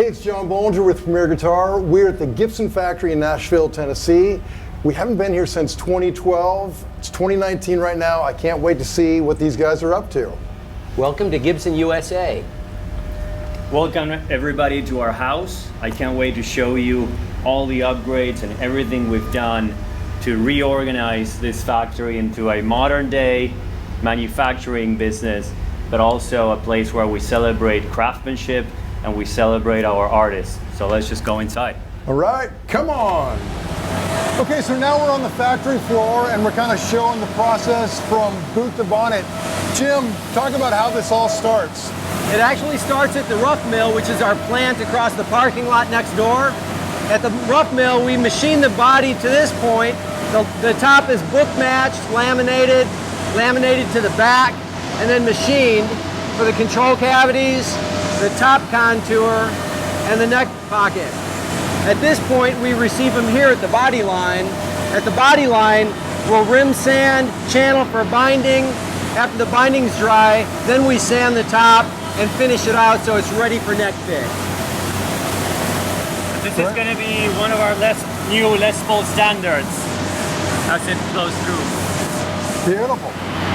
Hey, it's John Bollinger with Premier Guitar. We're at the Gibson factory in Nashville, Tennessee. We haven't been here since 2012. It's 2019 right now. I can't wait to see what these guys are up to. Welcome to Gibson, USA. Welcome everybody to our house. I can't wait to show you all the upgrades and everything we've done to reorganize this factory into a modern day manufacturing business, but also a place where we celebrate craftsmanship and we celebrate our artists. So let's just go inside. All right, come on. Okay, so now we're on the factory floor and we're kind of showing the process from boot to bonnet. Jim, talk about how this all starts. It actually starts at the rough mill, which is our plant across the parking lot next door. At the rough mill, we machine the body to this point. The top is book matched, laminated to the back, and then machined for the control cavities, the top contour, and the neck pocket. At this point, we receive them here at the body line. At the body line, we'll rim sand, channel for binding. After the binding's dry, then we sand the top and finish it out so it's ready for neck fit. This is going to be one of our new Les Paul standards as it goes through. Beautiful.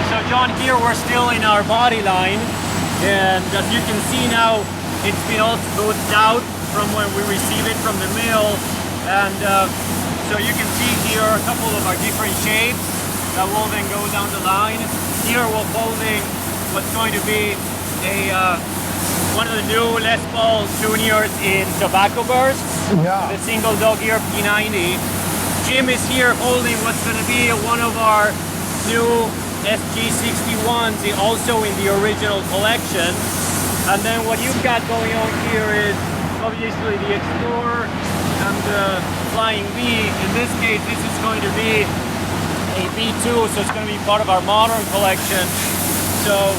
So John, here we're still in our body line, and as you can see now, it's been all smoothed out from when we receive it from the mill, and so you can see here a couple of our different shapes that will then go down the line. Here we're folding what's going to be one of the new Les Paul Juniors in tobacco bursts, the single dog ear P90. Jim is here holding what's going to be one of our new SG61s, also in the original collection. And then what you've got going on here is obviously the Explorer and the Flying V. In this case, this is going to be a V2, so it's going to be part of our modern collection. So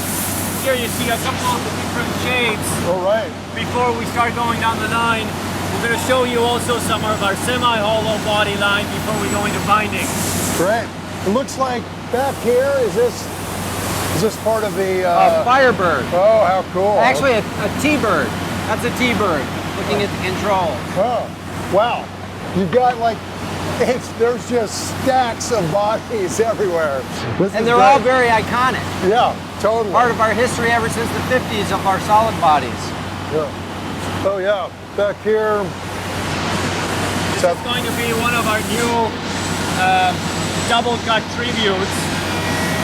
here you see a couple of the different shapes. All right. Before we start going down the line, we're going to show you also some of our semi-hollow body line before we go into binding. Great. It looks like back here, is this part of the... Firebird. Oh, how cool. Actually, a T-bird. That's a T-bird, looking at the control. Oh, wow. You've got like, there's just stacks of bodies everywhere. And they're all very iconic. Yeah, totally. Part of our history ever since the 50s of our solid bodies. Yeah. Oh yeah, back here. This is going to be one of our new double cut tributes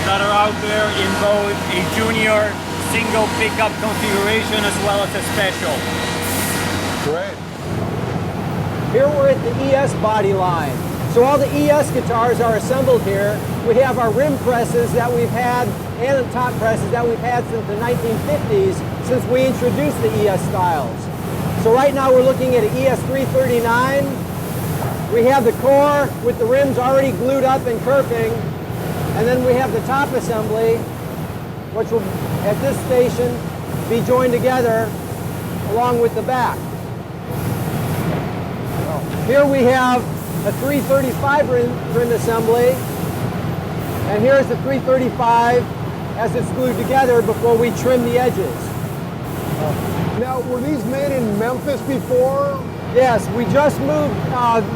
that are out there in both a junior single pickup configuration as well as a special. Great. Here we're at the ES body line. So all the ES guitars are assembled here. We have our rim presses that we've had and the top presses that we've had since the 1950s, since we introduced the ES styles. So right now we're looking at an ES 339. We have the core with the rims already glued up and kerfing, and then we have the top assembly, which will, at this station, be joined together along with the back. Here we have a 335 rim assembly, and here's the 335 as it's glued together before we trim the edges. Now, were these made in Memphis before? Yes, we just moved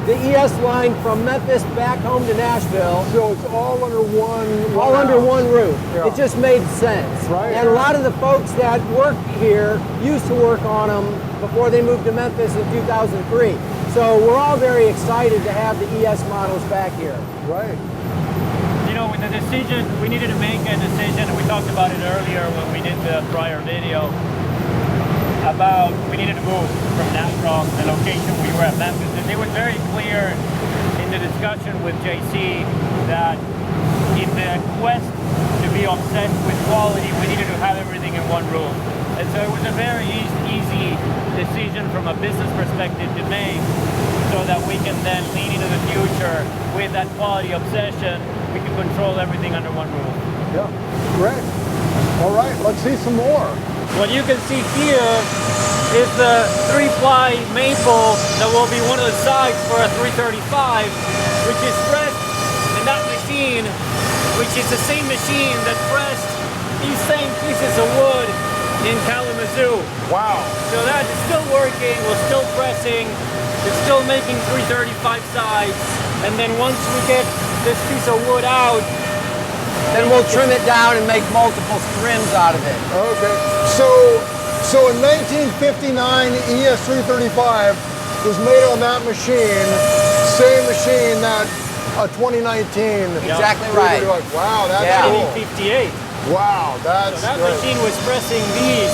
the ES line from Memphis back home to Nashville. So it's all under one roof. All under one roof. Yeah. It just made sense. Right. And a lot of the folks that work here used to work on them before they moved to Memphis in 2003. So we're all very excited to have the ES models back here. Right. You know, with the decision, we needed to make a decision, and we talked about it earlier when we did the prior video, about we needed to move from Nashville, the location we were at Memphis. And it was very clear in the discussion with JC that in the quest to be obsessed with quality, we needed to have everything in one room. And so it was a very easy decision from a business perspective to make, so that we can then lean into the future with that quality obsession. We can control everything under one roof. Yeah, great. All right, let's see some more. What you can see here is the 3-ply maple that will be one of the sides for a 335, which is pressed in that machine, which is the same machine that pressed these same pieces of wood in Kalamazoo. Wow. So that is still working, we're still pressing, it's still making 335 sides, and then once we get this piece of wood out, Then we'll trim it down and make multiple trims out of it. Okay. So in 1959, ES335 was made on that machine, same machine that a 2019. Exactly right. Wow, that's Yeah. cool. 1958. Wow, that's So that great. machine was pressing these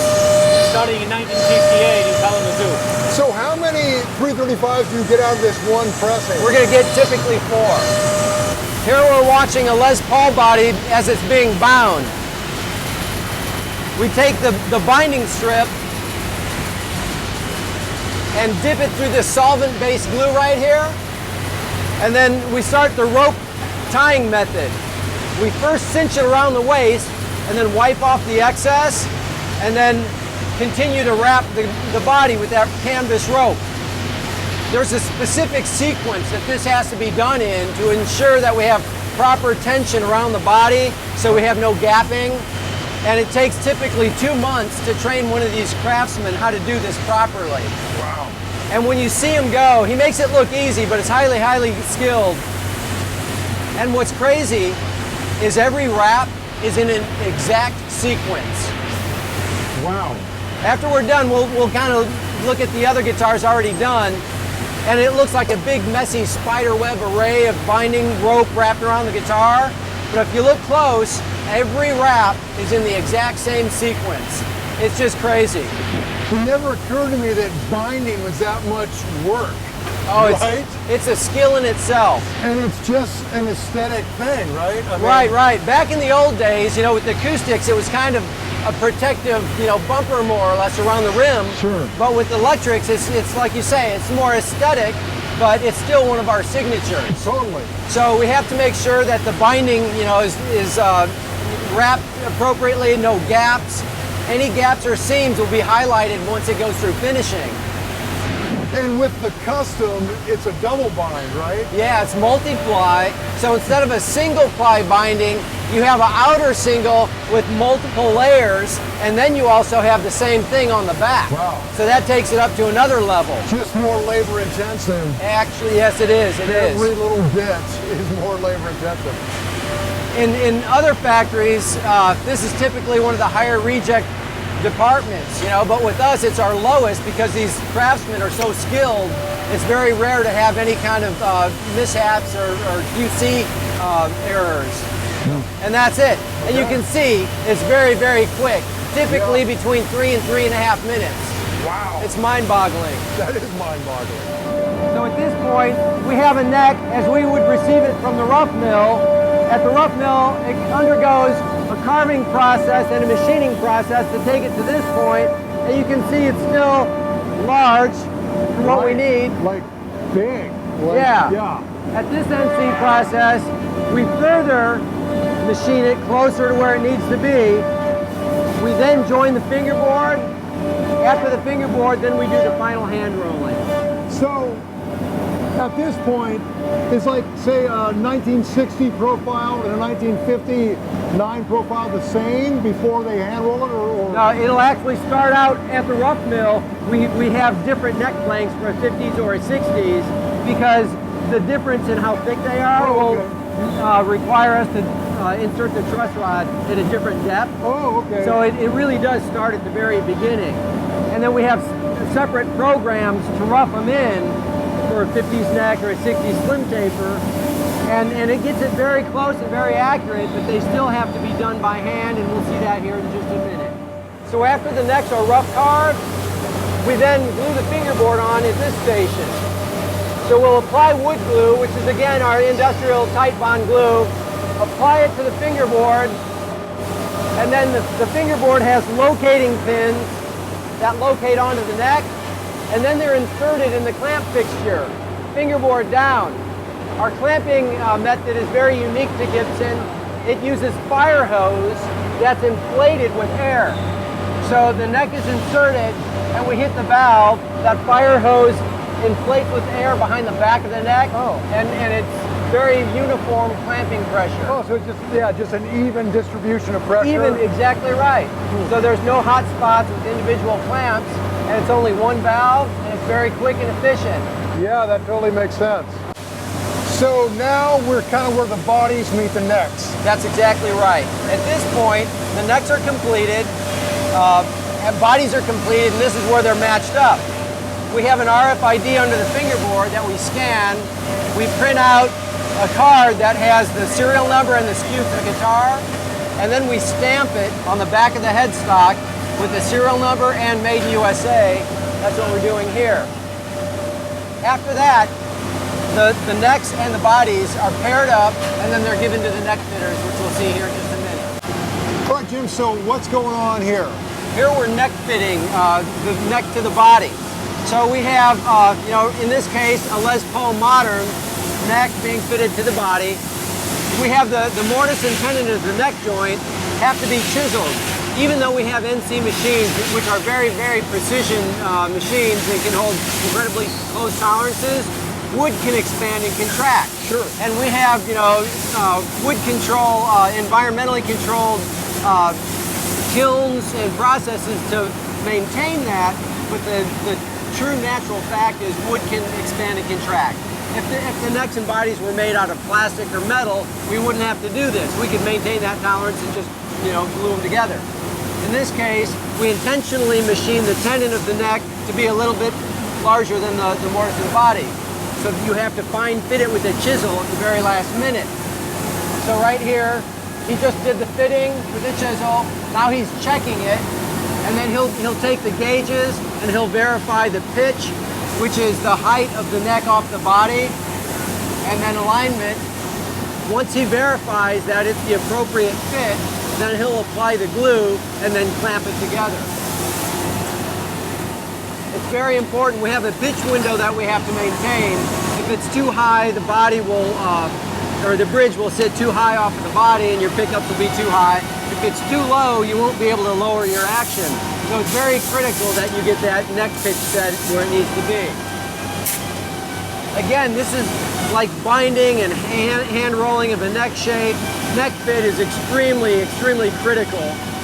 starting in 1958 in Kalamazoo. So how many 335s do you get out of this one pressing? We're going to get typically 4. Here we're watching a Les Paul body as it's being bound. We take the binding strip and dip it through this solvent-based glue right here, and then we start the rope tying method. We first cinch it around the waist and then wipe off the excess, and then continue to wrap the body with that canvas rope. There's a specific sequence that this has to be done in to ensure that we have proper tension around the body so we have no gapping. And it takes typically 2 months to train one of these craftsmen how to do this properly. Wow. And when you see him go, he makes it look easy, but it's highly, highly skilled. And what's crazy is every wrap is in an exact sequence. Wow. After we're done, we'll kind of look at the other guitars already done, and it looks like a big messy spider web array of binding rope wrapped around the guitar. But if you look close, every wrap is in the exact same sequence. It's just crazy. It never occurred to me that binding was that much work. Oh, right? it's a skill in itself. And it's just an aesthetic thing, right? I mean, Right. Back in the old days, with the acoustics, it was kind of a protective, bumper more or less around the rim. Sure. But with electrics, it's like you say, it's more aesthetic, but it's still one of our signatures. Totally. So we have to make sure that the binding, is wrapped appropriately, no gaps. Any gaps or seams will be highlighted once it goes through finishing. And with the custom, it's a double bind, right? Yeah, it's multi-ply. So instead of a single ply binding, you have an outer single with multiple layers, and then you also have the same thing on the back. Wow. So that takes it up to another level. Just more labor intensive. Actually, yes, it is. It is. Every little bit is more labor intensive. In other factories, this is typically one of the higher reject departments, but with us it's our lowest because these craftsmen are so skilled. It's very rare to have any kind of mishaps or QC errors. And that's it. And you can see it's very, very quick, typically between 3 and 3.5 minutes. Wow. It's mind-boggling. That is mind-boggling. So at this point, we have a neck as we would receive it from the rough mill. At the rough mill, it undergoes a carving process and a machining process to take it to this point. And you can see it's still large for what we need. Like big. Yeah. At this NC process, we further machine it closer to where it needs to be. We then join the fingerboard. After the fingerboard, then we do the final hand rolling. So, at this point, is like, say, a 1960 profile and a 1959 profile the same before they hand roll it, or? No, it'll actually start out at the rough mill. We have different neck planks for a 50s or a 60s because the difference in how thick they are will require us to insert the truss rod at a different depth. Oh, okay. So it really does start at the very beginning. And then we have separate programs to rough them in for a 50s neck or a 60s slim taper. And it gets it very close and very accurate, but they still have to be done by hand, and we'll see that here in just a minute. So after the necks are rough carved, we then glue the fingerboard on at this station. So we'll apply wood glue, which is again our industrial tight bond glue, apply it to the fingerboard, and then the fingerboard has locating pins that locate onto the neck, and then they're inserted in the clamp fixture, fingerboard down. Our clamping method is very unique to Gibson. It uses fire hose that's inflated with air. So the neck is inserted and we hit the valve. That fire hose inflates with air behind the back of the neck, and it's very uniform clamping pressure. Oh, so it's just an even distribution of pressure. Even, exactly right. So there's no hot spots with individual clamps, and it's only one valve, and it's very quick and efficient. Yeah, that totally makes sense. So now we're kind of where the bodies meet the necks. That's exactly right. At this point, the necks are completed, and bodies are completed, and this is where they're matched up. We have an RFID under the fingerboard that we scan. We print out a card that has the serial number and the SKU for the guitar, and then we stamp it on the back of the headstock with the serial number and Made in USA. That's what we're doing here. After that, the necks and the bodies are paired up, and then they're given to the neck fitters, which we'll see here in just a minute. All right, Jim, so what's going on here? Here we're neck fitting the neck to the body. So we have, in this case, a Les Paul Modern neck being fitted to the body. We have the mortise and tenon of the neck joint have to be chiseled. Even though we have NC machines, which are very, very precision machines and can hold incredibly close tolerances, wood can expand and contract. Sure. And we have, wood control, environmentally controlled kilns and processes to maintain that, but the true natural fact is wood can expand and contract. If the necks and bodies were made out of plastic or metal, we wouldn't have to do this. We could maintain that tolerance and just, glue them together. In this case, we intentionally machine the tenon of the neck to be a little bit larger than the mortise of the body. So you have to fine fit it with a chisel at the very last minute. So right here, he just did the fitting with the chisel. Now he's checking it, and then he'll take the gauges and he'll verify the pitch, which is the height of the neck off the body, and then alignment. Once he verifies that it's the appropriate fit, then he'll apply the glue and then clamp it together. It's very important. We have a pitch window that we have to maintain. If it's too high, the body will, or the bridge will sit too high off of the body and your pickups will be too high. If it's too low, you won't be able to lower your action. So it's very critical that you get that neck pitch set where it needs to be. Again, this is like binding and hand rolling of a neck shape. Neck fit is extremely, extremely critical.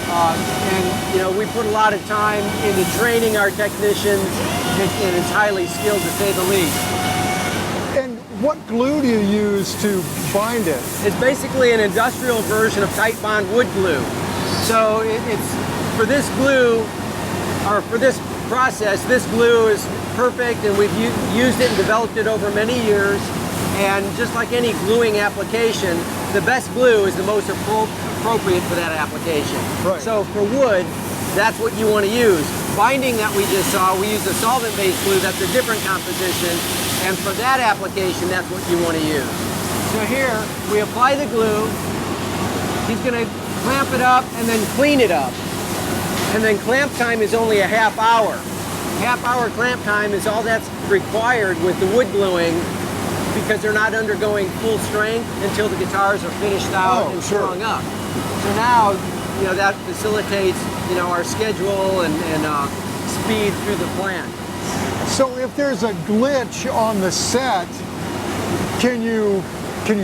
And we put a lot of time into training our technicians, and it's highly skilled to say the least. And what glue do you use to bind it? It's basically an industrial version of tight bond wood glue. So it's for this glue, or for this process, this glue is perfect, and we've used it and developed it over many years. And just like any gluing application, the best glue is the most appropriate for that application. Right. So for wood, that's what you want to use. Binding that we just saw, we use a solvent-based glue that's a different composition, and for that application, that's what you want to use. So here, we apply the glue, he's going to clamp it up and then clean it up. And then clamp time is only a half hour. Half-hour clamp time is all that's required with the wood gluing, because they're not undergoing full strength until the guitars are finished out and strung up. So now, that facilitates, our schedule and speed through the plant. So if there's a glitch on the set, can you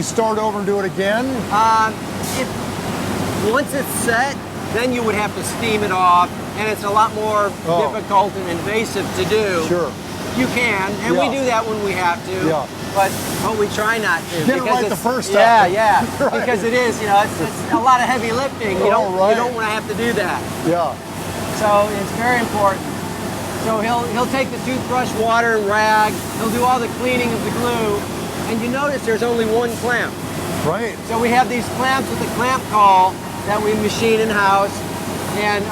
start over and do it again? Once it's set, then you would have to steam it off, and it's a lot more difficult and invasive to do. Sure. You can, and we do that when we have to. Yeah. But we try not to. Get it right the first time. Yeah. Right. Because it is, it's a lot of heavy lifting. You don't want to have to do that. Yeah. So it's very important. So he'll take the toothbrush, water, and rag. He'll do all the cleaning of the glue, and you notice there's only one clamp. Right. So we have these clamps with the clamp call that we machine in house, and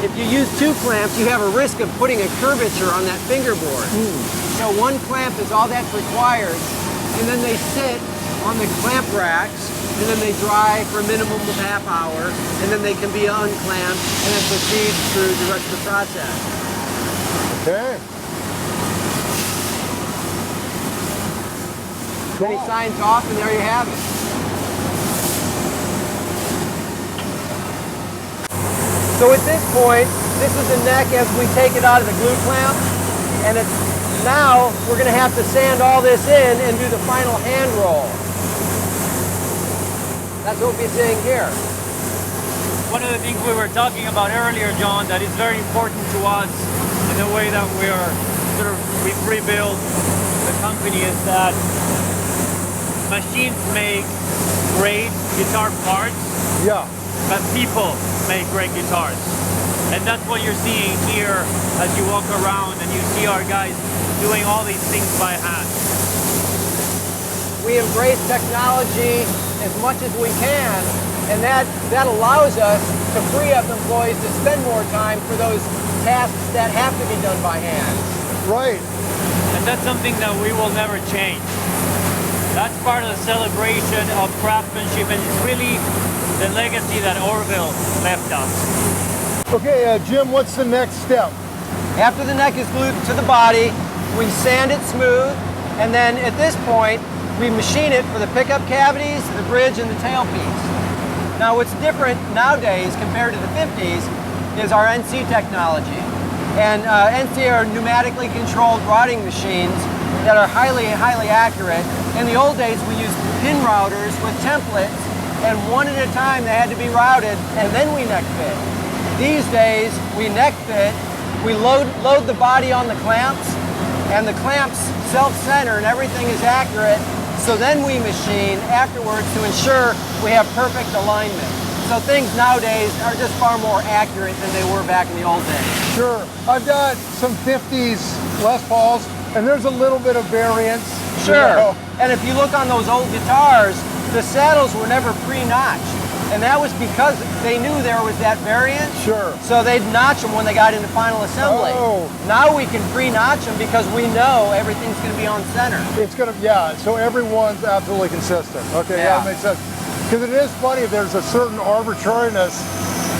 if you use two clamps, you have a risk of putting a curvature on that fingerboard. So one clamp is all that's required, and then they sit on the clamp racks, and then they dry for a minimum of half hour, and then they can be unclamped, and then proceed through the rest of the process. Okay. Then he signs off, and there you have it. So at this point, this is the neck as we take it out of the glue clamp, and now we're going to have to sand all this in and do the final hand roll. That's what we're seeing here. One of the things we were talking about earlier, John, that is very important to us in the way that we've rebuilt the company is that machines make great guitar parts, Yeah. but people make great guitars. And that's what you're seeing here as you walk around and you see our guys doing all these things by hand. We embrace technology as much as we can, and that allows us to free up employees to spend more time for those tasks that have to be done by hand. Right. And that's something that we will never change. That's part of the celebration of craftsmanship, and it's really the legacy that Orville left us. Okay, Jim, what's the next step? After the neck is glued to the body, we sand it smooth, and then at this point, we machine it for the pickup cavities, the bridge, and the tailpiece. Now what's different nowadays compared to the 50s is our NC technology. And NC are pneumatically controlled routing machines that are highly accurate. In the old days, we used pin routers with templates, and one at a time they had to be routed, and then we neck fit. These days, we neck fit, we load the body on the clamps, and the clamps self-center and everything is accurate, so then we machine afterwards to ensure we have perfect alignment. So things nowadays are just far more accurate than they were back in the old days. Sure. I've got some 50s Les Pauls, and there's a little bit of variance. Sure. You know. And if you look on those old guitars, the saddles were never pre-notched. And that was because they knew there was that variance. Sure. So they'd notch them when they got into final assembly. Oh. Now we can pre-notch them because we know everything's going to be on center. It's gonna, yeah. So everyone's absolutely consistent. Okay, yeah, Yeah. that makes sense. Because it is funny. There's a certain arbitrariness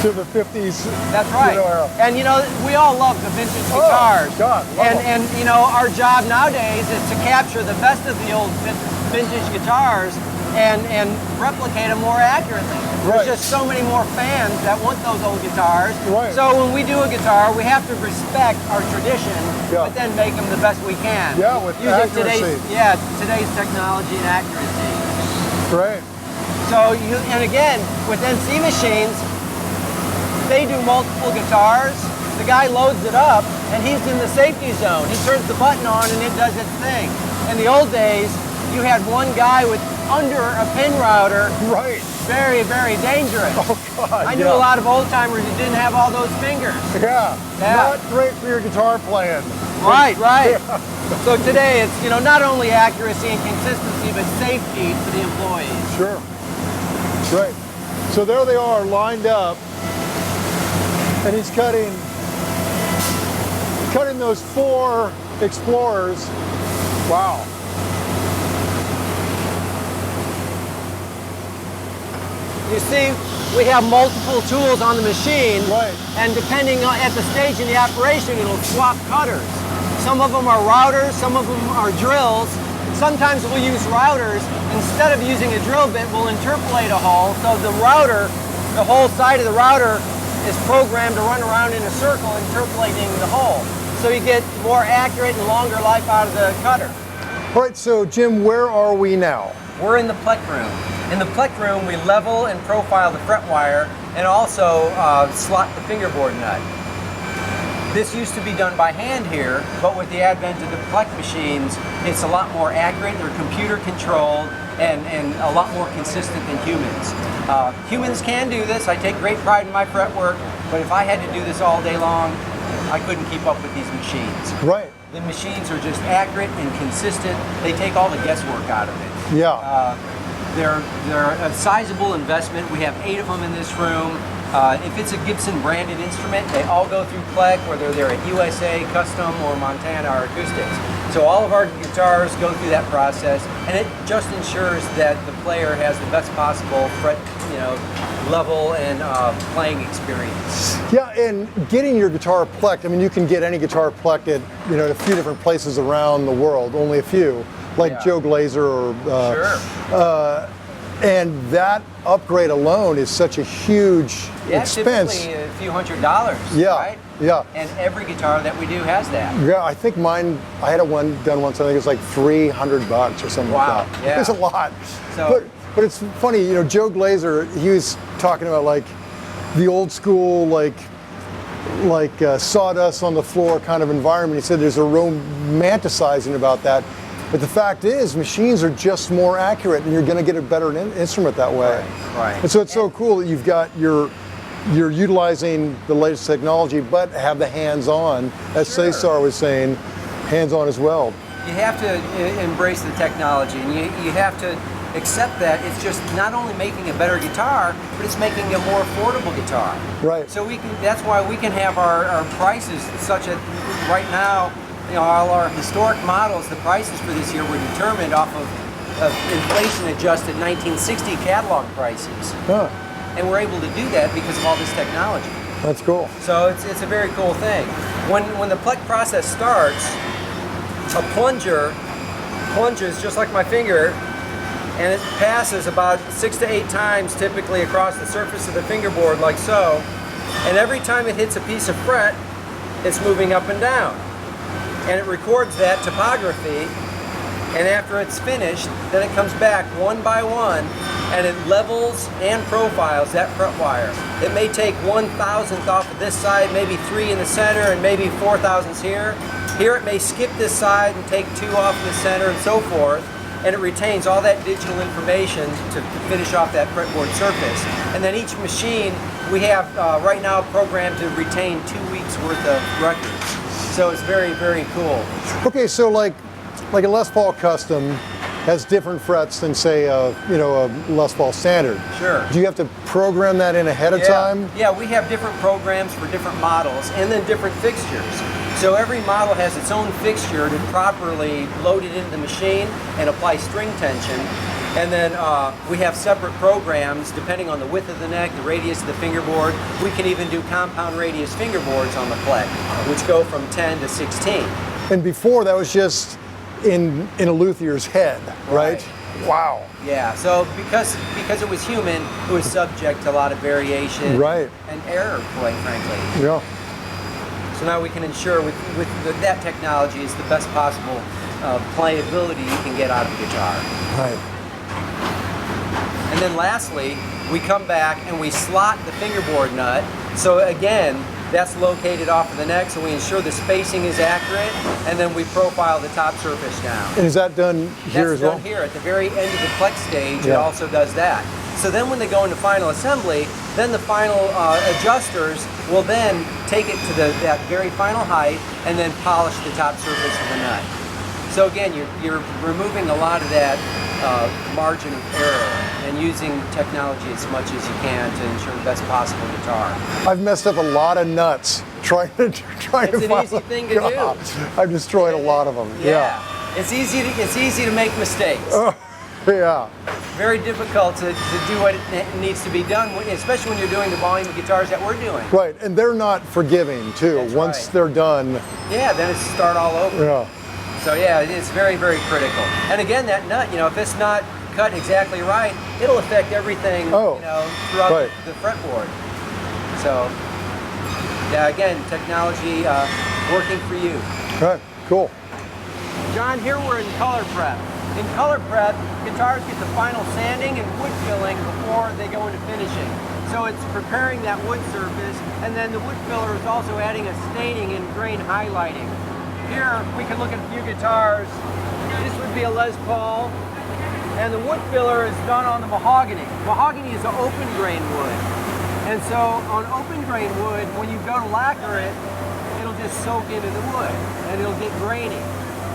to the 50s. That's right. Era. And you know, we all love the vintage guitars. God, love them. and you know, our job nowadays is to capture the best of the old vintage guitars and replicate them more accurately. Right. There's just so many more fans that want those old guitars. Right. So when we do a guitar, we have to respect our tradition, Yeah. but then make them the best we can. Yeah, with accuracy. Today's technology and accuracy. Great. So and again, with NC machines, they do multiple guitars. The guy loads it up and he's in the safety zone. He turns the button on and it does its thing. In the old days, you had one guy with under a pin router. Right. Very, very dangerous. Oh God. I knew a lot of old timers who didn't have all those fingers. Yeah. Yeah. Not great for your guitar playing. Right. Yeah. So today it's, you know, not only accuracy and consistency, but safety for the employees. Sure. Great. So there they are lined up, and he's cutting those 4 Explorers. Wow. You see, we have multiple tools on the machine, Right. and depending at the stage in the operation, it'll swap cutters. Some of them are routers, some of them are drills. Sometimes we'll use routers. Instead of using a drill bit, we'll interpolate a hole. So the router, the whole side of the router is programmed to run around in a circle, interpolating the hole. So you get more accurate and longer life out of the cutter. All right, so Jim, where are we now? We're in the pleck room. In the pleck room, we level and profile the fret wire and also slot the fingerboard nut. This used to be done by hand here, but with the advent of the pleck machines, it's a lot more accurate. They're computer controlled and a lot more consistent than humans. Humans can do this. I take great pride in my fret work, but if I had to do this all day long, I couldn't keep up with these machines. Right. The machines are just accurate and consistent. They take all the guesswork out of it. Yeah. They're a sizable investment. We have 8 of them in this room. If it's a Gibson branded instrument, they all go through Pleck, whether they're at USA, Custom, or Montana or Acoustics. So all of our guitars go through that process, and it just ensures that the player has the best possible fret, level and playing experience. Yeah, and getting your guitar plecked, I mean, you can get any guitar plecked at, a few different places around the world, only a few, like Yeah. Joe Glazer or... Sure. And that upgrade alone is such a huge expense. Typically a few $100s, Yeah, right? yeah. And every guitar that we do has that. Yeah, I think mine, I had one done once, I think it was like $300 or something Wow, like that. yeah. It's a lot. So- But it's funny, Joe Glazer, he was talking about like the old school, like sawdust on the floor kind of environment. He said there's a romanticizing about that. But the fact is, machines are just more accurate, and you're going to get a better instrument that way. Right. And so it's so cool that you're utilizing the latest technology, but have the hands-on, as Sure. Cesar was saying, hands-on as well. You have to embrace the technology, and you have to accept that it's just not only making a better guitar, but it's making a more affordable guitar. Right. So that's why we can have our prices such that right now, all our historic models, the prices for this year were determined off of inflation-adjusted 1960 catalog prices. Huh. And we're able to do that because of all this technology. That's cool. So it's a very cool thing. When the pluck process starts, a plunger plunges just like my finger, and it passes about 6 to 8 times typically across the surface of the fingerboard like so. And every time it hits a piece of fret, it's moving up and down. And it records that topography, and after it's finished, then it comes back one by one, and it levels and profiles that fret wire. It may take 1/1000th off of this side, maybe 3 in the center, and maybe 4/1000ths here. Here it may skip this side and take 2 off in the center and so forth, and it retains all that digital information to finish off that fretboard surface. And then each machine, we have right now programmed to retain 2 weeks worth of records. So it's very, very cool. Okay, so like a Les Paul Custom has different frets than say a Les Paul Standard. Sure. Do you have to program that in ahead of time? Yeah, we have different programs for different models and then different fixtures. So every model has its own fixture to properly load it into the machine and apply string tension. And then we have separate programs depending on the width of the neck, the radius of the fingerboard. We can even do compound radius fingerboards on the Plek, which go from 10 to 16. And before that was just in a luthier's head, right? Wow. Yeah, so because it was human, it was subject to a lot of variation Right. and error, quite frankly. Yeah. So now we can ensure with that technology is the best possible playability you can get out of a guitar. Right. And then lastly, we come back and we slot the fingerboard nut. So again, that's located off of the neck, so we ensure the spacing is accurate, and then we profile the top surface down. And is that done here as well? That's done here. At the very end of the Plek stage, it Yeah. also does that. So then when they go into final assembly, then the final adjusters will then take it to that very final height and then polish the top surface of the nut. So again, you're removing a lot of that margin of error and using technology as much as you can to ensure the best possible guitar. I've messed up a lot of nuts trying to It's an easy thing to do. I've destroyed a lot of them. Yeah. It's easy to make mistakes. Yeah. Very difficult to do what needs to be done, especially when you're doing the volume of guitars that we're doing. Right, and they're not forgiving too. That's Once right. they're done. Yeah, then it's start all over. Yeah. So yeah, it's very, very critical. And again, that nut, if it's not cut exactly right, it'll affect everything, throughout right. the fretboard. So yeah, again, technology working for you. Right, cool. John, here we're in color prep. In color prep, guitars get the final sanding and wood filling before they go into finishing. So it's preparing that wood surface, and then the wood filler is also adding a staining and grain highlighting. Here we can look at a few guitars. This would be a Les Paul, and the wood filler is done on the mahogany. Mahogany is an open grain wood, and so on open grain wood, when you go to lacquer it, it'll just soak into the wood and it'll get grainy.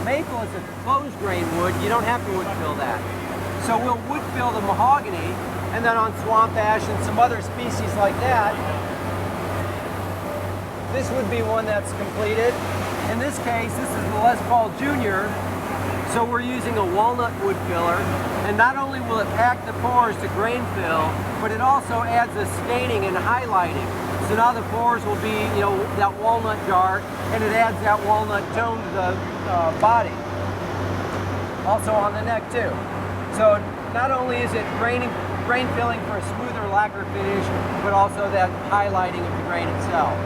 Maple is a closed grain wood. You don't have to wood fill that. So we'll wood fill the mahogany, and then on swamp ash and some other species like that, this would be one that's completed. In this case, this is the Les Paul Jr., so we're using a walnut wood filler, and not only will it pack the pores to grain fill, but it also adds a staining and highlighting. So now the pores will be, that walnut dark, and it adds that walnut tone to the body. Also on the neck too. So not only is it grain filling for a smoother lacquer finish, but also that highlighting of the grain itself.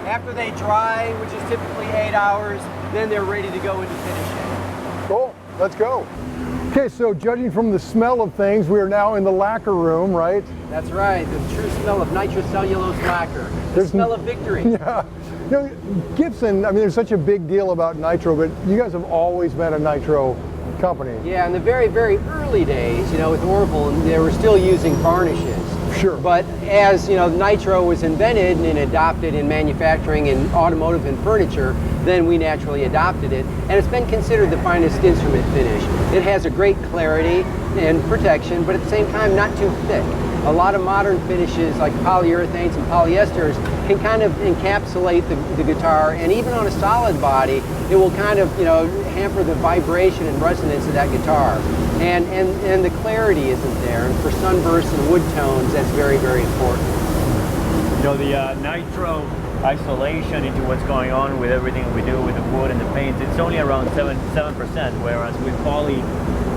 After they dry, which is typically 8 hours, then they're ready to go into finishing. Cool, let's go. Okay, so judging from the smell of things, we are now in the lacquer room, right? That's right, the true smell of nitrocellulose lacquer. The There's smell of victory. Yeah. You know, Gibson, I mean, there's such a big deal about nitro, but you guys have always been a nitro company. Yeah, in the very, very early days, you know, with Orville, they were still using varnishes. Sure. But as, you know, nitro was invented and adopted in manufacturing and automotive and furniture, then we naturally adopted it. And it's been considered the finest instrument finish. It has a great clarity and protection, but at the same time, not too thick. A lot of modern finishes like polyurethanes and polyesters can kind of encapsulate the guitar, and even on a solid body, it will kind of, you know, hamper the vibration and resonance of that guitar. And the clarity isn't there. And for sunbursts and wood tones, that's very, very important. You know, the nitro isolation into what's going on with everything we do with the wood and the paints, it's only around 7%, whereas with poly,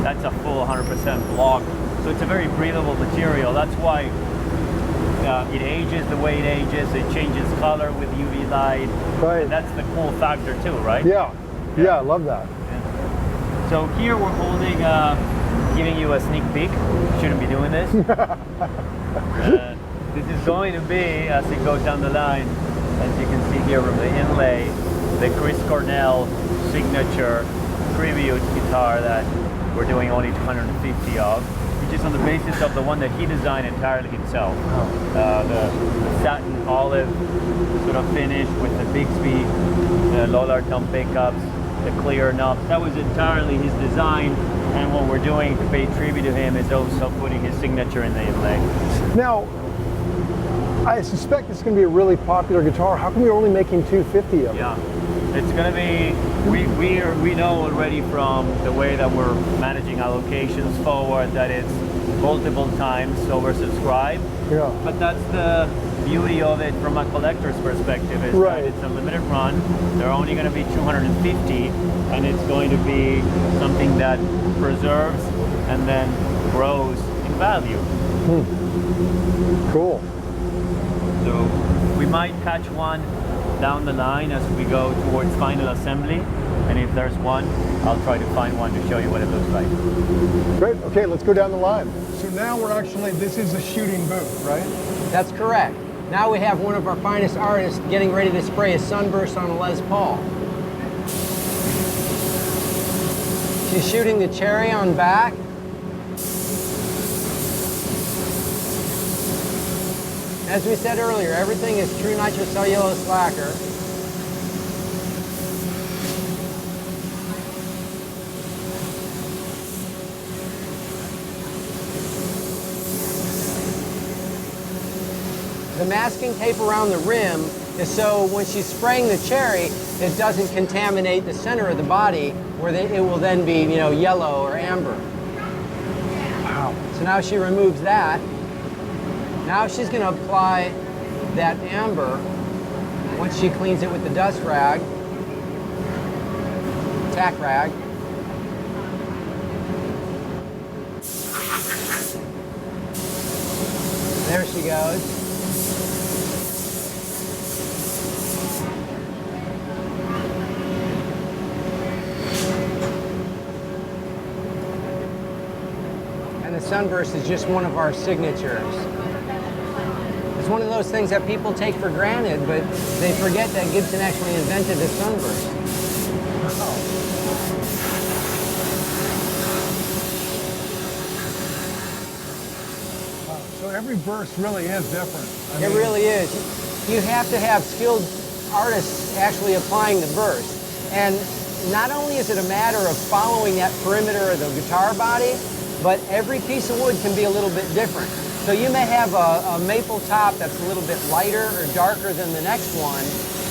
that's a full 100% block. So it's a very breathable material. That's why it ages the way it ages. It changes color with UV light. Right. And that's the cool factor too, right? Yeah. Yeah, I love that. Yeah. So here we're holding, giving you a sneak peek. Shouldn't be doing this. This is going to be, as it goes down the line, as you can see here from the inlay, the Chris Cornell signature tribute guitar that we're doing only 250 of, which is on the basis of the one that he designed entirely himself. The satin olive sort of finish with the Bixby, the Lollard tom pickups, the clear knobs. That was entirely his design, and what we're doing to pay tribute to him is also putting his signature in the inlay. Now, I suspect it's going to be a really popular guitar. How come you're only making 250 of it? Yeah, it's going to be, we know already from the way that we're managing allocations forward that it's multiple times oversubscribed. Yeah. But that's the beauty of it from a collector's perspective, is right. that it's a limited run. They're only going to be 250, and it's going to be something that preserves and then grows in value. Cool. So we might catch one down the line as we go towards final assembly, and if there's one, I'll try to find one to show you what it looks like. Great. Okay, let's go down the line. So now we're actually, this is a shooting booth, right? That's correct. Now we have one of our finest artists getting ready to spray a sunburst on a Les Paul. She's shooting the cherry on back. As we said earlier, everything is true nitrocellulose lacquer. The masking tape around the rim is so when she's spraying the cherry, it doesn't contaminate the center of the body, where it will then be, you know, yellow or amber. Wow. So now she removes that. Now she's going to apply that amber once she cleans it with the dust rag, tack rag. There she goes. And the sunburst is just one of our signatures. It's one of those things that people take for granted, but they forget that Gibson actually invented the sunburst. Wow. So every burst really is different. It really is. You have to have skilled artists actually applying the burst. And not only is it a matter of following that perimeter of the guitar body, but every piece of wood can be a little bit different. So you may have a maple top that's a little bit lighter or darker than the next one,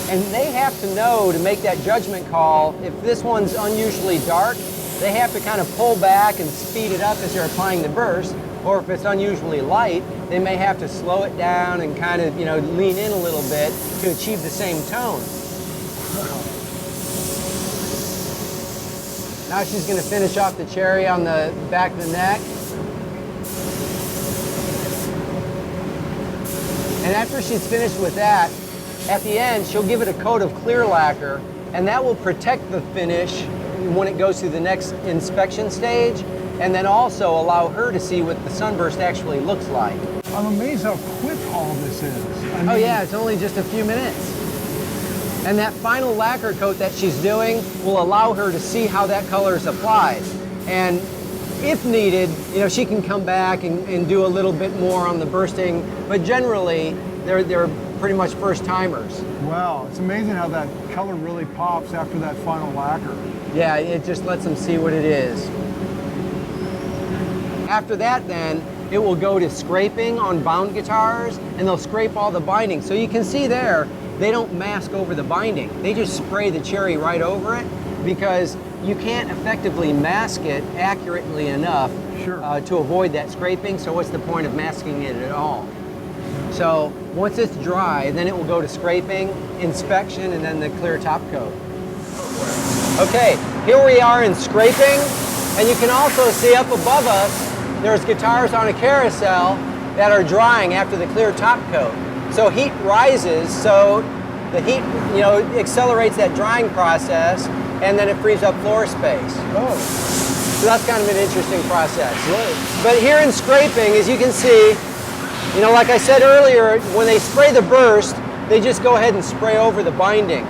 and they have to know to make that judgment call. If this one's unusually dark, they have to kind of pull back and speed it up as they're applying the burst. Or if it's unusually light, they may have to slow it down and kind of, you know, lean in a little bit to achieve the same tone. Now she's going to finish off the cherry on the back of the neck. And after she's finished with that, at the end, she'll give it a coat of clear lacquer, and that will protect the finish when it goes to the next inspection stage. and then also allow her to see what the sunburst actually looks like. I'm amazed how quick all this is. Oh yeah, it's only just a few minutes. And that final lacquer coat that she's doing will allow her to see how that color is applied. And if needed, you know, she can come back and do a little bit more on the bursting, but generally, they're pretty much first timers. Wow, it's amazing how that color really pops after that final lacquer. Yeah, it just lets them see what it is. After that then, it will go to scraping on bound guitars, and they'll scrape all the binding. So you can see there, they don't mask over the binding. They just spray the cherry right over it, because you can't effectively mask it accurately enough to avoid that scraping. So what's the point of masking it at all? So once it's dry, then it will go to scraping, inspection, and then the clear top coat. Okay, here we are in scraping, and you can also see up above us, there's guitars on a carousel that are drying after the clear top coat. So heat rises, so the heat, you know, accelerates that drying process, and then it frees up floor space. Oh. So that's kind of an interesting process. Right. But here in scraping, as you can see, you know, like I said earlier, when they spray the burst, they just go ahead and spray over the binding.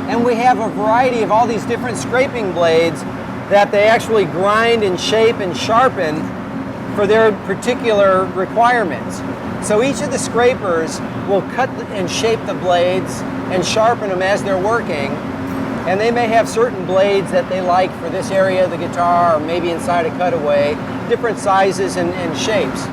And we have a variety of all these different scraping blades that they actually grind and shape and sharpen for their particular requirements. So each of the scrapers will cut and shape the blades and sharpen them as they're working. And they may have certain blades that they like for this area of the guitar, or maybe inside a cutaway, different sizes and shapes.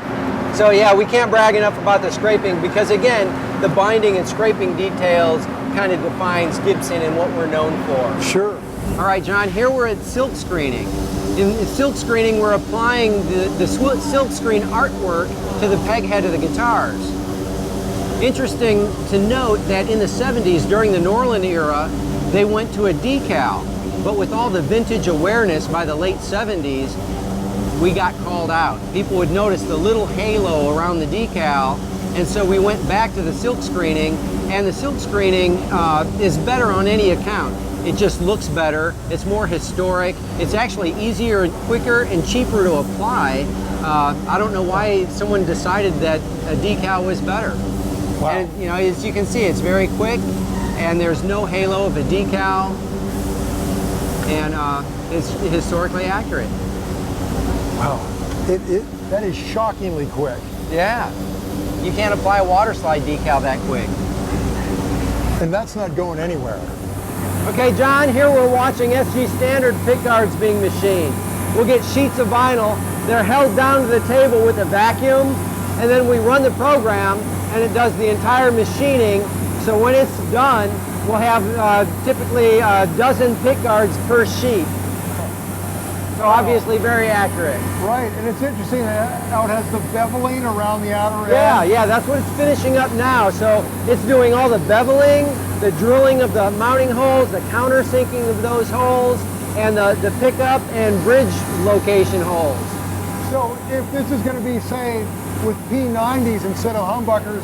So yeah, we can't brag enough about the scraping, because again, the binding and scraping details kind of defines Gibson and what we're known for. Sure. All right, John, here we're at Silkscreening. In Silkscreening, we're applying the silkscreen artwork to the peg head of the guitars. Interesting to note that in the 70s, during the Norland era, they went to a decal, but with all the vintage awareness by the late 70s, we got called out. People would notice the little halo around the decal, and so we went back to the silkscreening, and the silkscreening is better on any account. It just looks better, it's more historic, it's actually easier and quicker and cheaper to apply. I don't know why someone decided that a decal was better. Wow. And you know, as you can see, it's very quick, and there's no halo of a decal, and it's historically accurate. Wow, that is shockingly quick. Yeah, you can't apply a water slide decal that quick. And that's not going anywhere. Okay, John, here we're watching SG Standard Fitguards being machined. We'll get sheets of vinyl. They're held down to the table with a vacuum, and then we run the program, and it does the entire machining. So when it's done, we'll have typically a dozen Fitguards per sheet. So obviously very accurate. Right, and it's interesting how it has the beveling around the outer edge. Yeah, that's what it's finishing up now. So it's doing all the beveling, the drilling of the mounting holes, the countersinking of those holes, and the pickup and bridge location holes. So if this is going to be, say, with P90s instead of humbuckers,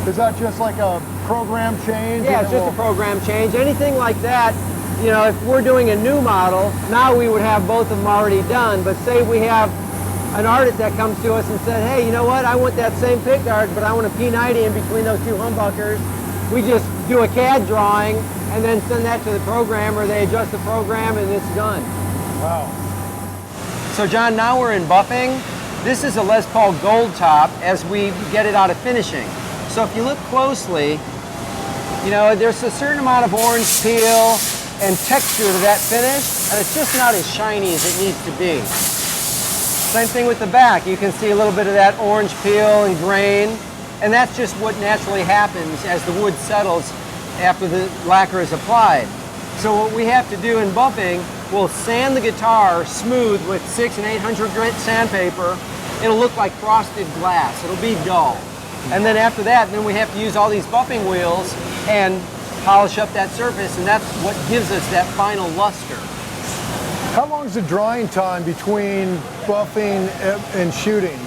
is that just like a program change? Yeah, it's just a program change. Anything like that, you know, if we're doing a new model, now we would have both of them already done. But say we have an artist that comes to us and said, hey, you know what, I want that same pickguard, but I want a P90 in between those two humbuckers. We just do a CAD drawing and then send that to the programmer. They adjust the program and it's done. Wow. So John, now we're in buffing. This is a Les Paul Gold Top as we get it out of finishing. So if you look closely, you know, there's a certain amount of orange peel and texture to that finish, and it's just not as shiny as it needs to be. Same thing with the back. You can see a little bit of that orange peel and grain, and that's just what naturally happens as the wood settles after the lacquer is applied. So what we have to do in buffing, we'll sand the guitar smooth with 600 and 800 grit sandpaper. It'll look like frosted glass. It'll be dull. And then after that, then we have to use all these buffing wheels and polish up that surface, and that's what gives us that final luster. How long is the drying time between buffing and shooting?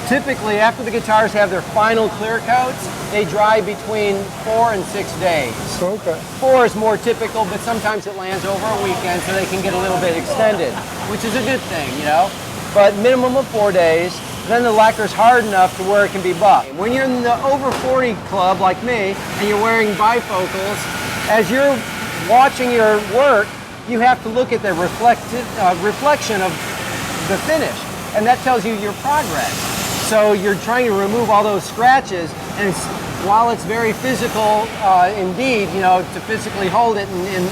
Typically, after the guitars have their final clear coats, they dry between 4 and 6 days. Okay. 4 is more typical, but sometimes it lands over a weekend, so they can get a little bit extended, which is a good thing, you know. But minimum of 4 days, then the lacquer's hard enough to where it can be buffed. When you're in the over 40 club like me, and you're wearing bifocals, as you're watching your work, you have to look at the reflection of the finish, and that tells you your progress. So you're trying to remove all those scratches, and while it's very physical indeed, you know, to physically hold it and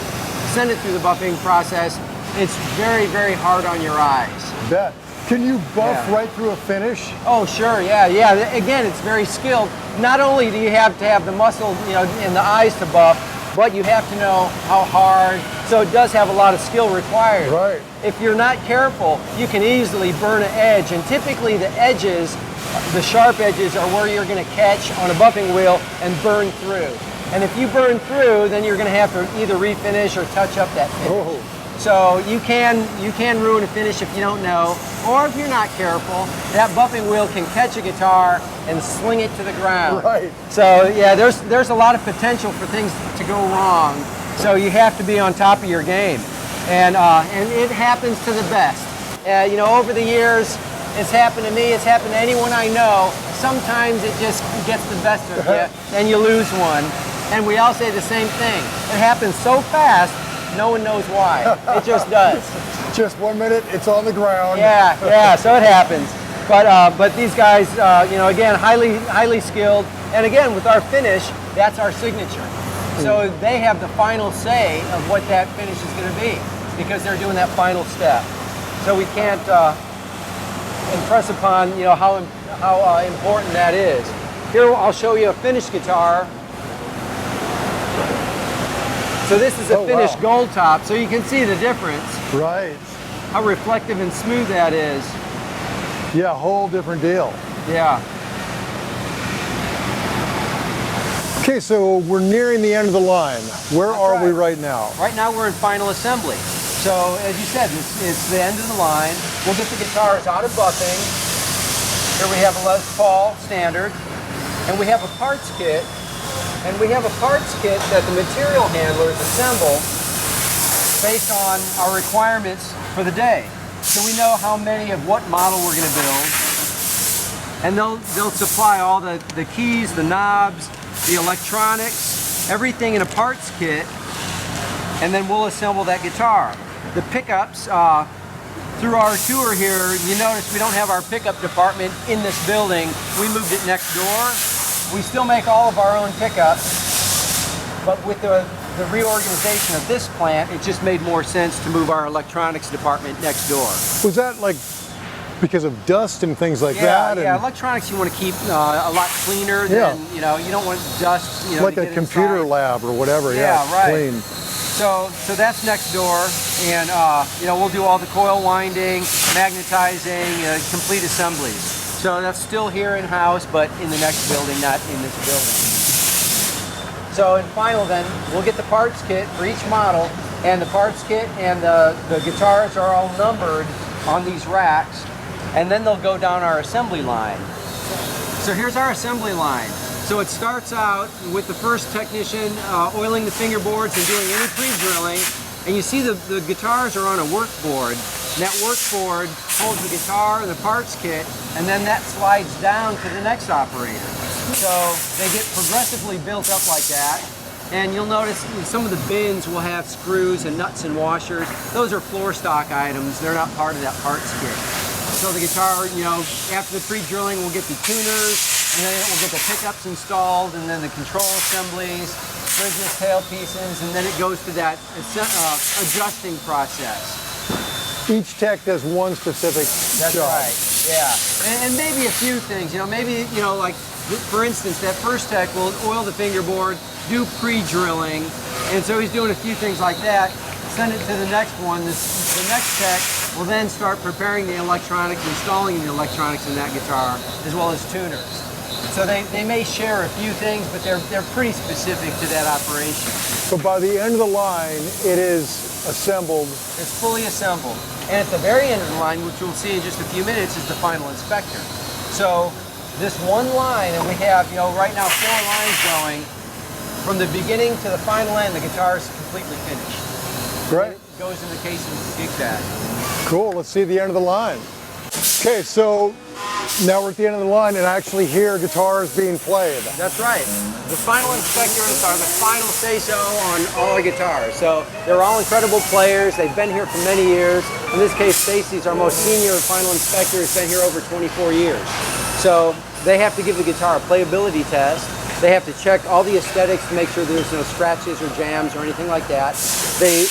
send it through the buffing process, it's very, very hard on your eyes. Bet. Can you buff right through a finish? Oh, sure, yeah. Again, it's very skilled. Not only do you have to have the muscle, you know, in the eyes to buff, but you have to know how hard. So it does have a lot of skill required. Right. If you're not careful, you can easily burn an edge, and typically the edges, the sharp edges, are where you're going to catch on a buffing wheel and burn through. And if you burn through, then you're going to have to either refinish or touch up that finish. Oh. So you can ruin a finish if you don't know, or if you're not careful. That buffing wheel can catch a guitar and sling it to the ground. Right. So yeah, there's a lot of potential for things to go wrong. So you have to be on top of your game, and it happens to the best. You know, over the years, it's happened to me. It's happened to anyone I know. Sometimes it just gets the best of you, and you lose one. And we all say the same thing. It happens so fast. No one knows why. It just does. Just 1 minute, it's on the ground. Yeah, so it happens. But these guys, you know, again, highly skilled. And again, with our finish, that's our signature. So they have the final say of what that finish is going to be, because they're doing that final step. So we can't impress upon, you know, how important that is. Here, I'll show you a finished guitar. So this is a finished gold top, so you can see the difference. Right. How reflective and smooth that is. Yeah, whole different deal. Yeah. Okay, so we're nearing the end of the line. Where are we right now? Right now we're in final assembly. So as you said, it's the end of the line. We'll get the guitars out of buffing. Here we have a Les Paul standard, and we have a parts kit. And we have a parts kit that the material handlers assemble based on our requirements for the day. So we know how many of what model we're going to build. And they'll supply all the keys, the knobs, the electronics, everything in a parts kit. And then we'll assemble that guitar. The pickups, through our tour here, you notice we don't have our pickup department in this building. We moved it next door. We still make all of our own pickups, but with the reorganization of this plant, it just made more sense to move our electronics department next door. Was that like because of dust and things like that? Yeah, electronics you want to keep a lot cleaner than, you know, you don't want dust, you know, like a computer lab or whatever, right. Clean. So that's next door, and you know, we'll do all the coil winding, magnetizing, complete assemblies. So that's still here in-house, but in the next building, not in this building. So in final then, we'll get the parts kit for each model, and the parts kit and the guitars are all numbered on these racks, and then they'll go down our assembly line. So here's our assembly line. So it starts out with the first technician oiling the fingerboards and doing any pre-drilling, and you see the guitars are on a work board. And that work board holds the guitar and the parts kit, and then that slides down to the next operator. So they get progressively built up like that. And you'll notice some of the bins will have screws and nuts and washers. Those are floor stock items. They're not part of that parts kit. So the guitar, you know, after the pre-drilling, we'll get the tuners, and then we'll get the pickups installed, and then the control assemblies, bridges, tail pieces, and then it goes to that adjusting process. Each tech does one specific That's job. right, yeah. And maybe a few things, you know, maybe, you know, like, for instance, that first tech will oil the fingerboard, do pre-drilling, and so he's doing a few things like that, send it to the next one. The next tech will then start preparing the electronics, installing the electronics in that guitar, as well as tuners. So they may share a few things, but they're pretty specific to that operation. So by the end of the line, it is assembled. It's fully assembled. And at the very end of the line, which we'll see in just a few minutes, is the final inspector. So this one line, and we have, right now 4 lines going. From the beginning to the final end, the guitar is completely finished. Great. It goes in the case of the gig bag. Cool, let's see the end of the line. Okay, so now we're at the end of the line and I actually hear guitars being played. That's right. The final inspectors are the final say-so on all our guitars. So they're all incredible players. They've been here for many years. In this case, Stacy's our most senior final inspector. He's been here over 24 years. So they have to give the guitar a playability test. They have to check all the aesthetics to make sure there's no scratches or jams or anything like that. They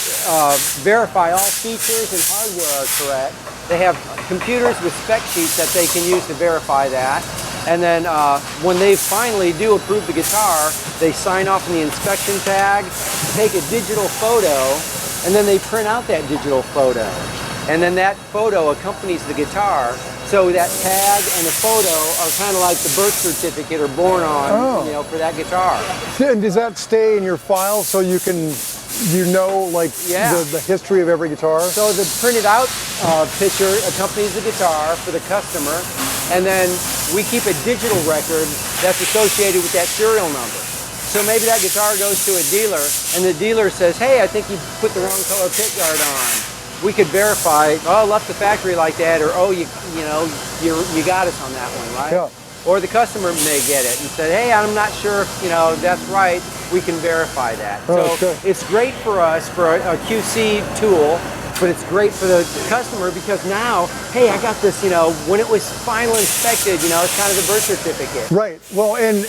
verify all features and hardware are correct. They have computers with spec sheets that they can use to verify that. And then when they finally do approve the guitar, they sign off on the inspection tag, take a digital photo, and then they print out that digital photo. And then that photo accompanies the guitar. So that tag and the photo are kind of like the birth certificate or born on, for that guitar. And does that stay in your file so you can, the history of every guitar? So the printed out picture accompanies the guitar for the customer, and then we keep a digital record that's associated with that serial number. So maybe that guitar goes to a dealer, and the dealer says, "Hey, I think you put the wrong color pick guard on." We could verify, left the factory like that, or you got us on that one, right? Yeah. Or the customer may get it and say, "Hey, I'm not sure, that's right." We can verify that. So it's great for us for a QC tool, but it's great for the customer because now, hey, I got this, when it was final inspected, it's kind of the birth certificate. Right. Well, and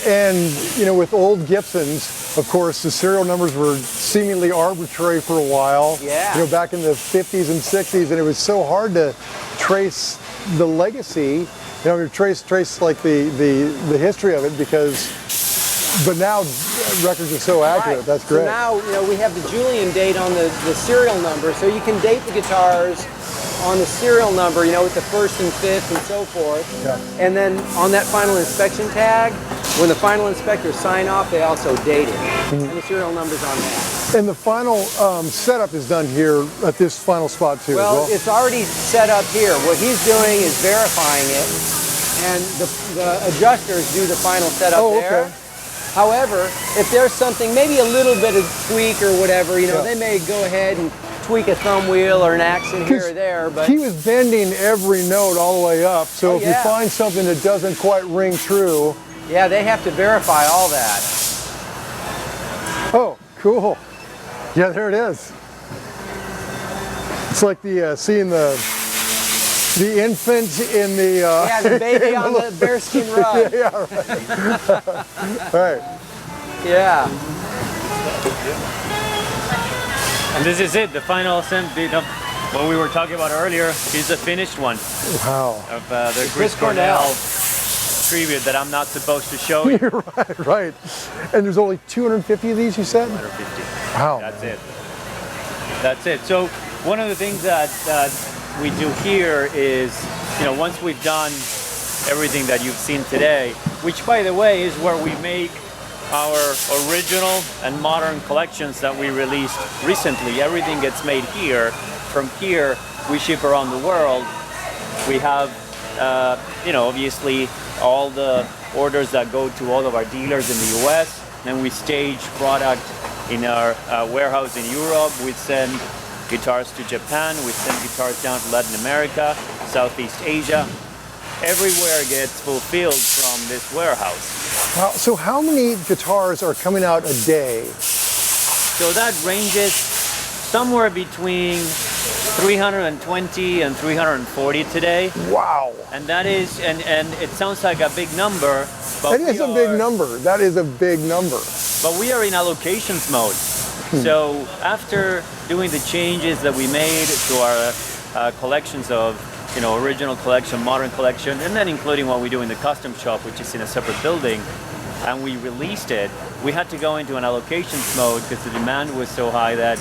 with old Gibsons, of course, the serial numbers were seemingly arbitrary for a while. Yeah. Back in the 50s and 60s, and it was so hard to trace the legacy. Trace like the history of it but now records are so accurate. Right. That's great. So now, we have the Julian date on the serial number, so you can date the guitars on the serial number, with the 1st and 5th and so forth. Yeah. And then on that final inspection tag, when the final inspectors sign off, they also date it. And the serial number's on that. And the final setup is done here at this final spot too. Well, it's already set up here. What he's doing is verifying it, and the adjusters do the final setup there. Okay. However, if there's something, maybe a little bit of tweak or whatever, they may go ahead and tweak a thumb wheel or an accent here or there. But he was bending every note all the way up, so if you find something that doesn't quite ring true. Yeah, they have to verify all that. Oh, cool. Yeah, there it is. It's like the seeing the infant in the the baby on the bearskin rug. Right. Right. Yeah. And this is it, the final assembly. What we were talking about earlier is the finished one. Wow. Of the Chris Cornell tribute that I'm not supposed to show you. Right. And there's only 250 of these, you said? 250. Wow. That's it. So one of the things that we do here is, once we've done everything that you've seen today, which by the way is where we make our original and modern collections that we released recently. Everything gets made here. From here, we ship around the world. We have, obviously all the orders that go to all of our dealers in the US. Then we stage product in our warehouse in Europe. We send guitars to Japan. We send guitars down to Latin America, Southeast Asia. Everywhere gets fulfilled from this warehouse. Wow. So how many guitars are coming out a day? So that ranges somewhere between 320 and 340 today. Wow. And that is, and it sounds like a big number, but that is a big number. That is a big number. But we are in allocations mode. So after doing the changes that we made to our collections of, original collection, modern collection, and then including what we do in the custom shop, which is in a separate building, and we released it, we had to go into an allocations mode because the demand was so high that,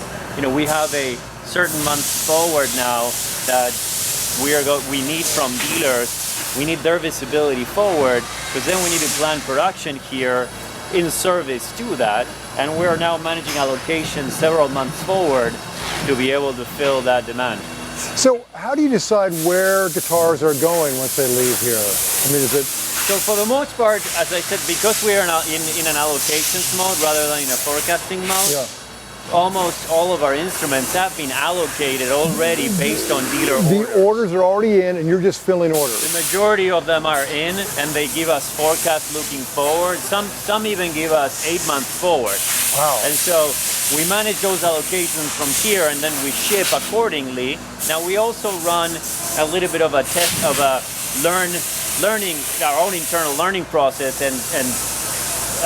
we have a certain months forward now that we need from dealers. We need their visibility forward, because then we need to plan production here in service to that, and we're now managing allocations several months forward to be able to fill that demand. So how do you decide where guitars are going once they leave here? I mean, is it? So for the most part, as I said, because we are in an allocations mode rather than in a forecasting mode, Yeah. almost all of our instruments have been allocated already based on dealer The orders. orders are already in, and you're just filling orders. The majority of them are in, and they give us forecast looking forward. Some even give us 8 months forward. Wow. And so we manage those allocations from here, and then we ship accordingly. Now we also run a little bit of a test of a learning our own internal learning process and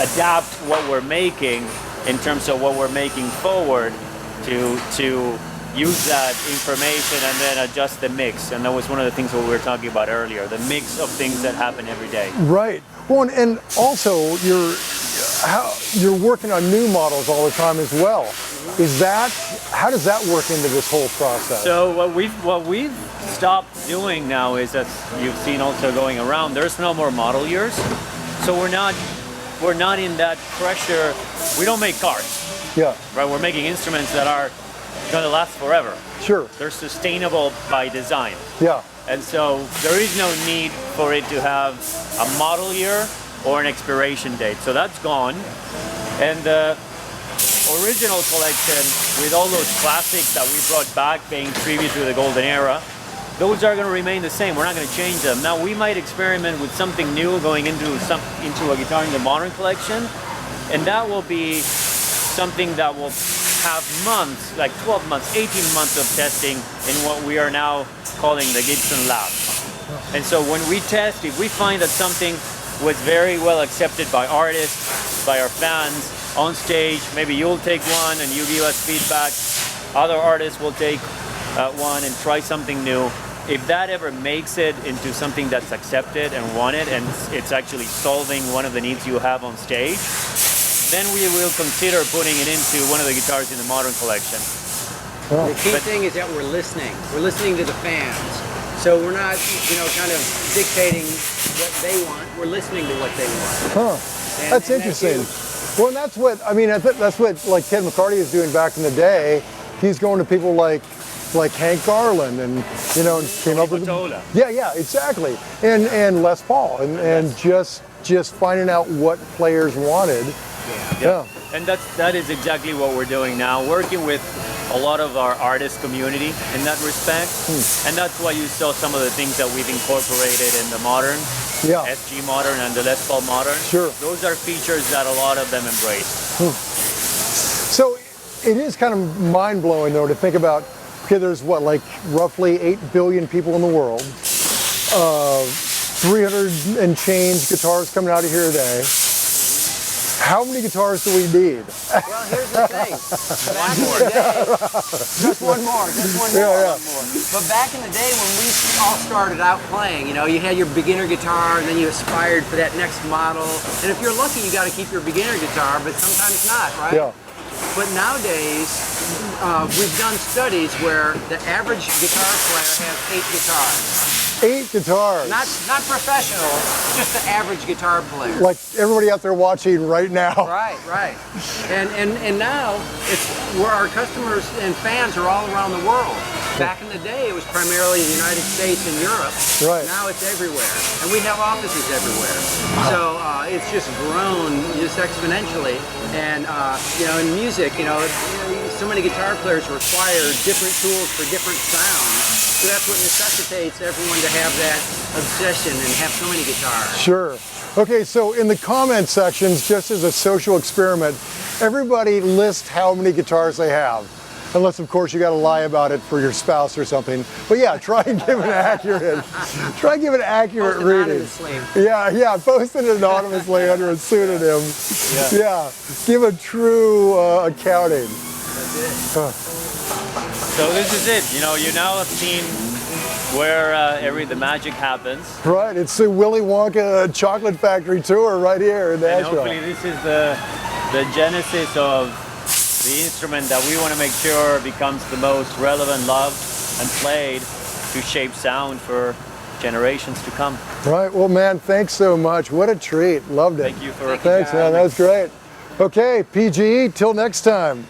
adapt what we're making in terms of what we're making forward to use that information and then adjust the mix. And that was one of the things that we were talking about earlier, the mix of things that happen every day. Right. Well, and also you're working on new models all the time as well. How does that work into this whole process? So what we've stopped doing now is, as you've seen also going around, there's no more model years. So we're not in that pressure. We don't make cars. Yeah. Right? We're making instruments that are going to last forever. Sure. They're sustainable by design. Yeah. And so there is no need for it to have a model year or an expiration date. So that's gone. And the original collection, with all those classics that we brought back being tribute to the golden era, those are going to remain the same. We're not going to change them. Now we might experiment with something new going into a guitar in the modern collection, and that will be something that will have months, like 12 months, 18 months of testing in what we are now calling the Gibson lab. And so when we test, if we find that something was very well accepted by artists, by our fans, on stage, maybe you'll take one and you give us feedback, other artists will take one and try something new. If that ever makes it into something that's accepted and wanted, and it's actually solving one of the needs you have on stage, then we will consider putting it into one of the guitars in the modern collection. The key thing is that we're listening. We're listening to the fans. So we're not, kind of dictating what they want. We're listening to what they want. Huh. That's interesting. Well, and that's what, that's what like Ted McCarty is doing back in the day. He's going to people like Hank Garland and, and came up with... Yeah, exactly. And Les Paul and just finding out what players wanted. Yeah. And that is exactly what we're doing now, working with a lot of our artist community in that respect. And that's why you saw some of the things that we've incorporated in the modern, SG modern and the Les Paul modern. Sure. Those are features that a lot of them embrace. So it is kind of mind-blowing though to think about, okay, there's what, like roughly 8 billion people in the world, 300 and change guitars coming out of here a day. How many guitars do we need? Well, here's the thing. Back in the day, just one more. But back in the day when we all started out playing, you had your beginner guitar, and then you aspired for that next model. And if you're lucky, you got to keep your beginner guitar, but sometimes not, right? Yeah. But nowadays, we've done studies where the average guitar player has 8 guitars. 8 guitars. Not professional, just the average guitar player. Like everybody out there watching right now. Right. And now it's where our customers and fans are all around the world. Back in the day, it was primarily the United States and Europe. Right. Now it's everywhere, and we have offices everywhere. So it's just grown just exponentially. And in music, so many guitar players require different tools for different sounds. So that's what necessitates everyone to have that obsession and have so many guitars. Sure. Okay, so in the comment sections, just as a social experiment, everybody list how many guitars they have. Unless, of course, you got to lie about it for your spouse or something. But yeah, try and give an accurate reading. Yeah, post it anonymously under a pseudonym. Yeah, give a true accounting. That's it. So this is it. You now have seen where the magic happens. Right, it's the Willy Wonka Chocolate Factory tour right here in Nashville. And hopefully this is the genesis of the instrument that we want to make sure becomes the most relevant, loved, and played to shape sound for generations to come. Right, well man, thanks so much. What a treat, loved it. Thank you for Thanks man, that was great. Okay, PGE, till next time.